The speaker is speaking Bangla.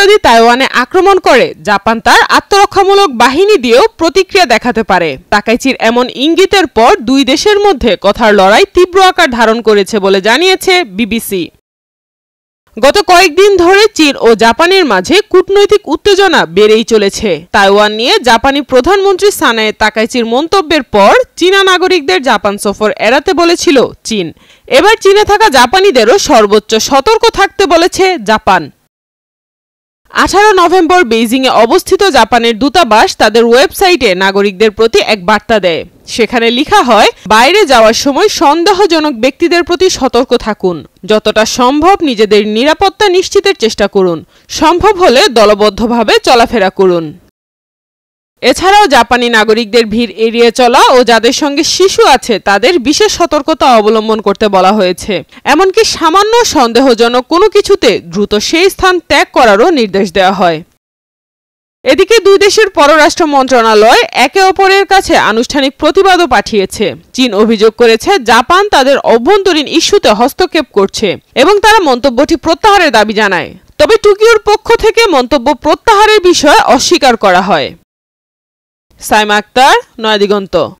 যদি তাইওয়ানে আক্রমণ করে জাপান তার আত্মরক্ষামূলক বাহিনী দিয়েও প্রতিক্রিয়া দেখাতে পারে। তাকাইচির এমন ইঙ্গিতের পর দুই দেশের মধ্যে কথার লড়াই তীব্র আকার ধারণ করেছে বলে জানিয়েছে বিবিসি। গত কয়েকদিন ধরে চীন ও জাপানের মাঝে কূটনৈতিক উত্তেজনা বেড়েই চলেছে। তাইওয়ান নিয়ে জাপানি প্রধানমন্ত্রী সানায়ে তাকাইচির মন্তব্যের পর চীনা নাগরিকদের জাপান সফর এড়াতে বলেছিল চীন। এবার চীনে থাকা জাপানিদেরও সর্বোচ্চ সতর্ক থাকতে বলেছে জাপান। 18 নভেম্বর বেইজিংয়ে অবস্থিত জাপানের দূতাবাস তাদের ওয়েবসাইটে নাগরিকদের প্রতি এক বার্তা দেয়। সেখানে লেখা হয়, বাইরে যাওয়ার সময় সন্দেহজনক ব্যক্তিদের প্রতি সতর্ক থাকুন। যতটা সম্ভব নিজেদের নিরাপত্তা নিশ্চিতের চেষ্টা করুন। সম্ভব হলে দলবদ্ধভাবে চলাফেরা করুন। এছাড়াও জাপানি নাগরিকদের ভিড় এড়িয়ে চলা ও যাদের সঙ্গে শিশু আছে তাদের বিশেষ সতর্কতা অবলম্বন করতে বলা হয়েছে। এমনকি সামান্য সন্দেহজনক কোনো কিছুতে দ্রুত সেই স্থান ত্যাগ করারও নির্দেশ দেওয়া হয়। এদিকে দুই দেশের পররাষ্ট্র মন্ত্রণালয় একে অপরের কাছে আনুষ্ঠানিক প্রতিবাদও পাঠিয়েছে। চীন অভিযোগ করেছে জাপান তাদের অভ্যন্তরীণ ইস্যুতে হস্তক্ষেপ করছে এবং তারা মন্তব্যটি প্রত্যাহারের দাবি জানায়। তবে টোকিওর পক্ষ থেকে মন্তব্য প্রত্যাহারের বিষয়ে অস্বীকার করা হয়। সাইমা আক্তার, নয়াদিগন্ত।